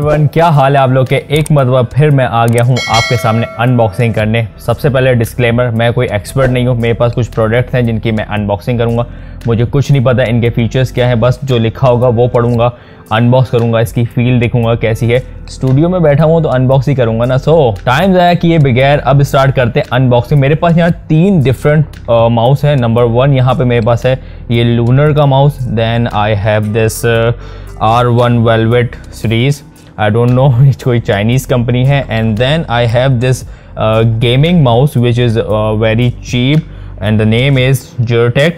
Everyone, क्या हाल है आप लोग के। एक मरतबा फिर मैं आ गया हूँ आपके सामने अनबॉक्सिंग करने। सबसे पहले डिस्क्लेमर, मैं कोई एक्सपर्ट नहीं हूँ। मेरे पास कुछ प्रोडक्ट्स हैं जिनकी मैं अनबॉक्सिंग करूँगा। मुझे कुछ नहीं पता इनके फीचर्स क्या है, बस जो लिखा होगा वो पढ़ूंगा, अनबॉक्स करूँगा, इसकी फील देखूंगा कैसी है। स्टूडियो में बैठा हूँ तो अनबॉक्स ही करूँगा ना। सो टाइम ज़ाया किए बगैर अब स्टार्ट करते हैं अनबॉक्सिंग। मेरे पास यहाँ 3 डिफरेंट माउस है। नंबर 1 यहाँ पे मेरे पास है ये लूनर का mouse. Then I have this R1 Velvet series, I don't know कोई चाइनीज़ कंपनी है। And then I have this gaming mouse which is very cheap and the name is Geartech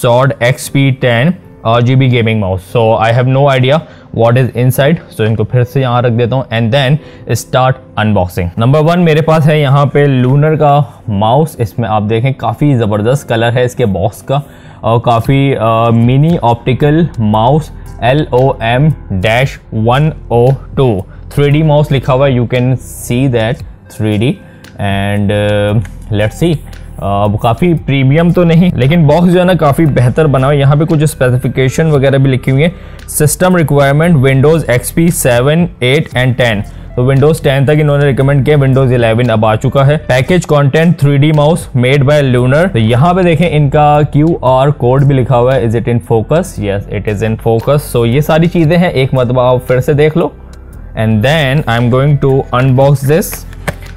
Sword XP10 RGB gaming mouse. So I have no idea what is inside, so इनको फिर से यहाँ रख देता हूँ and then start unboxing. Number 1 मेरे पास है यहाँ पे लूनर का माउस। इसमें आप देखें काफ़ी ज़बरदस्त कलर है इसके बॉक्स का और काफ़ी mini optical mouse LOM-102 3D mouse लिखा हुआ है। You can see that 3D and let's see. काफ़ी प्रीमियम तो नहीं, लेकिन बॉक्स जो है ना काफ़ी बेहतर बना हुआ है। यहाँ पे कुछ स्पेसिफिकेशन वगैरह भी लिखी हुई है। System requirement Windows XP 7, 8 and 10। तो विंडोज़ 10 तक इन्होंने रिकमेंड किया, विंडोज़ 11 अब आ चुका है। Package content 3D mouse made by lunar. तो यहाँ पे देखें इनका QR कोड भी लिखा हुआ है। Is it in focus? Yes, it is in focus. So ये सारी चीज़ें हैं, एक मरतबा आप फिर से देख लो। And then I am going to unbox this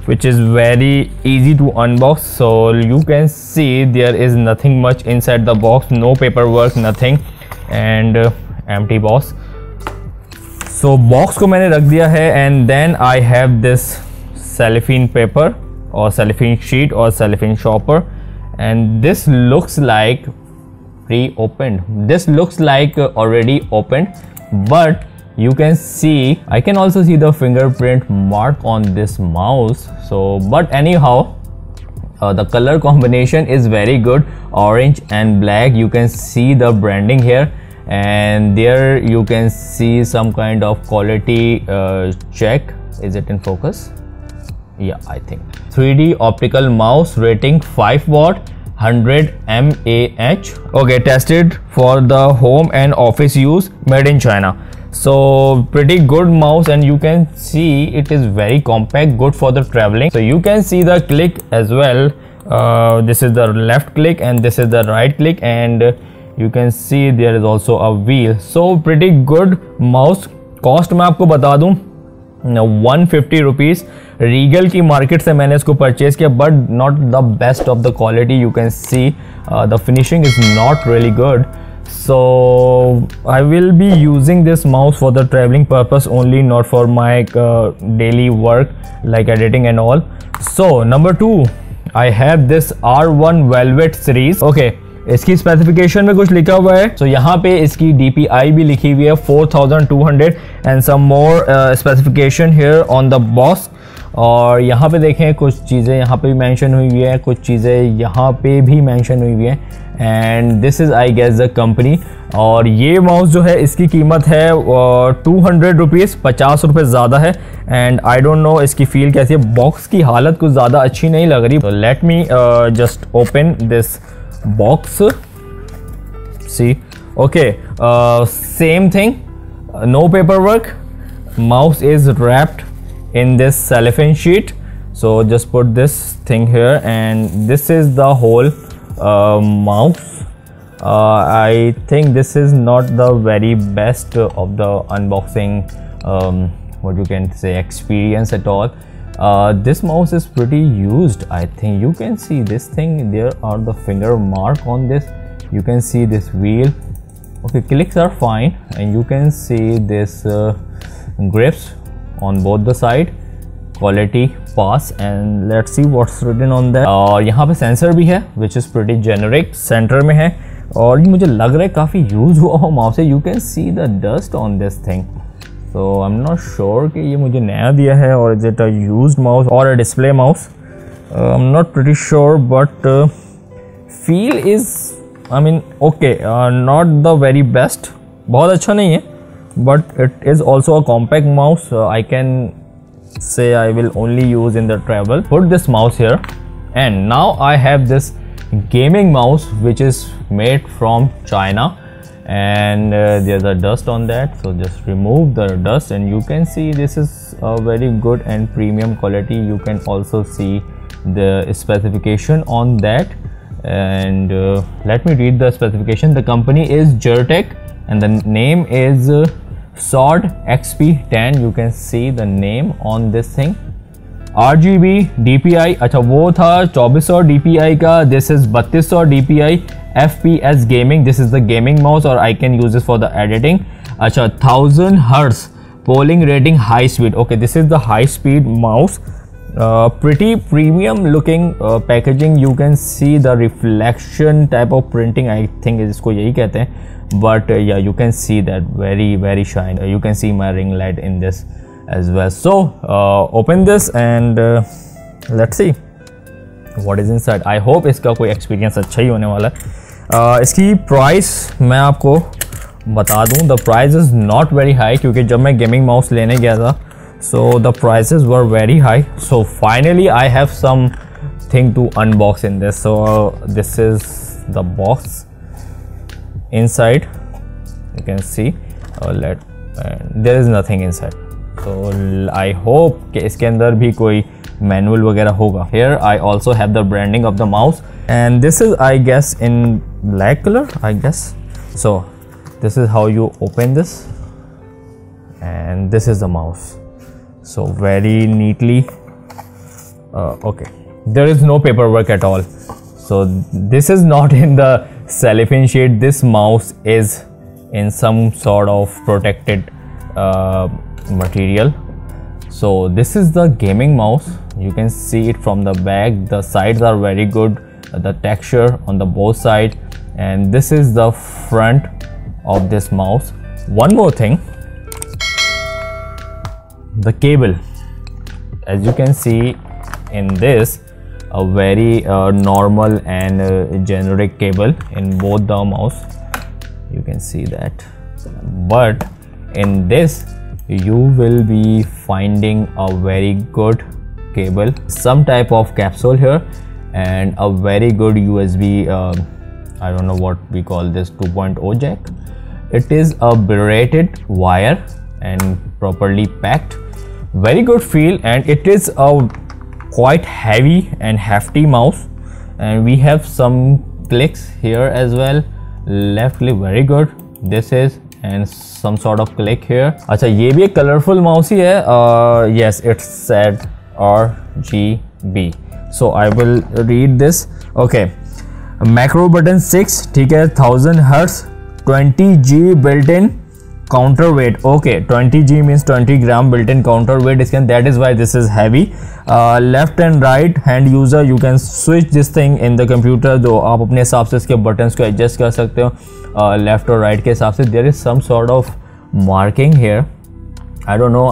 which is very easy to unbox. So you can see there is nothing much inside the box, no paperwork, nothing, and empty box. So box को मैंने रख दिया है and then I have this cellophane paper or cellophane sheet or cellophane shopper, and this looks like pre-opened. This looks like already opened, but you can see, I can also see the fingerprint mark on this mouse. So but anyhow, the color combination is very good, orange and black. You can see the branding here, and there you can see some kind of quality check. Is it in focus? Yeah, I think 3D optical mouse, rating 5 watt, 100 mAh. Okay, tested for the home and office use, made in China. So pretty good mouse, and you can see it is very compact, good for the traveling. So you can see the click as well. This is the left click and this is the right click, and you can see there is also a wheel. So pretty good mouse. Cost मैं आपको बता दूं 150 rupees. Regal की market से मैंने इसको purchase किया, but not the best of the quality. You can see the finishing is not really good. So I will be using this mouse for the traveling purpose only, not for my daily work like editing and all. So number 2, I have this R1 Velvet series. Okay, इसकी specification में कुछ लिखा हुआ है। तो यहाँ पे इसकी DPI भी लिखी हुई है 4200 and some more specification here on the box. और यहाँ पे देखें कुछ चीज़ें यहाँ पे भी मेंशन हुई है, कुछ चीज़ें यहाँ पे भी मेंशन हुई है, and this is I guess the company. और ये माउस जो है इसकी कीमत है 200 रुपीज़, 50 रुपये ज़्यादा है। एंड आई डोंट नो इसकी फील कैसी है। बॉक्स की हालत कुछ ज़्यादा अच्छी नहीं लग रही। तो let me just open this box, see. Okay, same thing, no paper work, mouse is wrapped in this cellophane sheet. So just put this thing here, and this is the whole mouse. I think this is not the very best of the unboxing what you can say experience at all. This mouse is pretty used. I think you can see this thing, there are the finger mark on this. You can see this wheel. Okay, clicks are fine, and you can see this grips on both the side, quality pass, and let's see what's written on that. और यहाँ पे sensor भी है which is pretty generic, centre में है, और मुझे लग रहा है काफ़ी यूज हुआ हो माउस है। You can see the dust on this thing, so I'm not sure कि ये मुझे नया दिया है और is it a used mouse or a display mouse. I'm not pretty sure, but feel is, I mean, okay, not the very best, बहुत अच्छा नहीं है, but it is also a compact mouse. I can say I will only use in the travel. Put this mouse here, and now I have this gaming mouse which is made from China, and there's a dust on that, so just remove the dust and you can see this is a very good and premium quality. You can also see the specification on that, and let me read the specification. The company is Jertec and the name is Sword XP10. You can see the name on this thing. RGB DPI, अच्छा वो था 2400 DPI का, this is 3200 DPI. FPS gaming, this is the gaming mouse or I can use this for the editing. अच्छा 1000 Hz polling rating high speed. Okay, this is the high speed mouse. Pretty premium looking packaging. You can see the reflection type of printing, I think इसको यही कहते हैं, but yeah, you can see that very shine. You can see my ring light in this as well. So open this and let's see what is inside. I hope इसका कोई experience अच्छा ही होने वाला है. इसकी price मैं आपको बता दूं. The price is not very high क्योंकि जब मैं gaming mouse लेने गया था, so the prices were very high. So finally I have something to unbox in this. So this is the box. Inside you can see there is nothing inside. So I hope कि इसके अंदर भी कोई manual वगैरह होगा. Here I also have the branding of the mouse and this is I guess in black color, I guess. So this is how you open this and this is the mouse. So very neatly. Okay, there is no paperwork at all. So this is not in the cellophane sheet. This mouse is in some sort of protected material. So this is the gaming mouse. You can see it from the back. The sides are very good, the texture on the both sides, and this is the front of this mouse. One more thing, the cable. As you can see in this, a very normal and generic cable in both the mouse. You can see that, but in this you will be finding a very good cable, some type of capsule here, and a very good USB I don't know what we call this, 2.0 jack. It is a braided wire and properly packed. Very good feel, and it is a quite heavy and hefty mouse, and we have some clicks here as well. Left click, very good. This is and some sort of click here. अच्छा, ये भी एक colorful mouse ही है. Yes, it's said RGB. So I will read this. Okay, macro button 6, ठीक है, 1000 Hz, 20G built-in counterweight. Okay, 20G means 20 gram built-in counterweight. That is why this is heavy. Left and right hand user, you can switch this thing in the computer. जो आप अपने हिसाब से इसके buttons को adjust कर सकते हो left और right के हिसाब से. There is some sort of marking here. I don't know.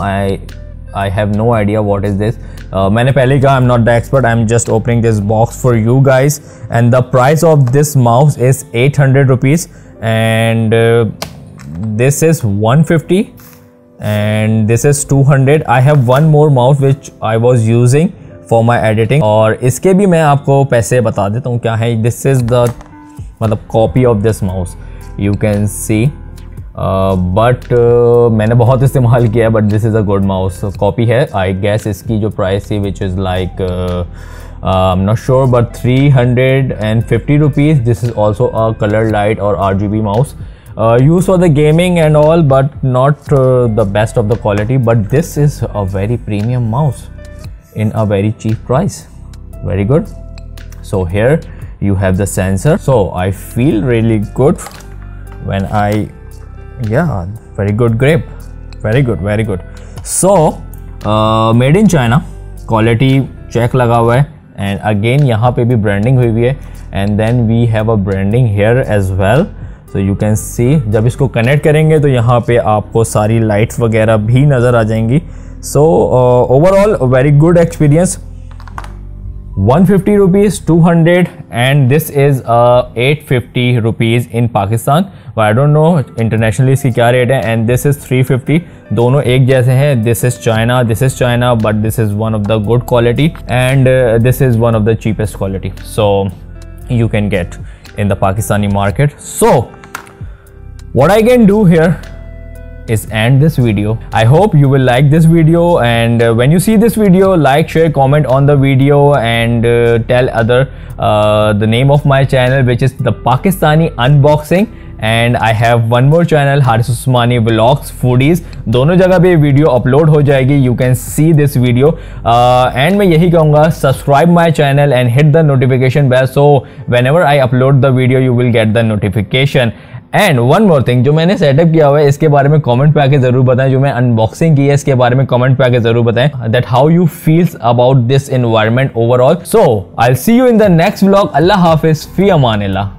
I have no idea what is this. मैंने पहले ही कहा I'm not the expert. I'm just opening this box for you guys. And the price of this mouse is 800 rupees. And this is 150 and this is 200. I have one more mouse which I was using for my editing, और इसके भी मैं आपको पैसे बता देता हूँ क्या है. This is the मतलब copy of this mouse. You can see but मैंने बहुत इस्तेमाल किया है, but this is a good mouse. So, copy है. I guess इसकी जो price थी which is like I'm not sure but 350 rupees. This is also a color light or RGB mouse. Used for the gaming and all, but not the best of the quality. But this is a very premium mouse in a very cheap price. Very good. So here you have the sensor. So I feel really good when very good grip. Very good. So made in China, quality check लगा हुआ है, and again यहाँ पे भी branding हुई है, and then we have a branding here as well. So you can see जब इसको कनेक्ट करेंगे तो यहाँ पे आपको सारी लाइट्स वगैरह भी नज़र आ जाएंगी. So overall very good experience. 150 rupees, 200, and this is 850 rupees in Pakistan. But I don't know internationally इसकी क्या रेट है. And this is 350. दोनों एक जैसे हैं. This is China, but this is one of the good quality, and this is one of the cheapest quality. So you can get in the Pakistani market. So what I can do here is end this video. I hope you will like this video, and when you see this video, like, share, comment on the video, and tell other the name of my channel, which is the Pakistani Unboxing. And I have one more channel, Haris Usmani Vlogs Foodies. दोनों जगह पे video upload हो जाएगी. You can see this video. And मैं यही कहूँगा, subscribe my channel and hit the notification bell, so whenever I upload the video you will get the notification. And one more thing, जो मैंने setup किया हुआ है इसके बारे में कमेंट पे आके जरूर बताएं. जो मैं अनबॉक्सिंग की है इसके बारे में कमेंट पे आके जरूर बताएं, that how you feels about this environment overall. So I will see you in the next vlog. अल्लाह हाफिज, फी अमानिल्लाह.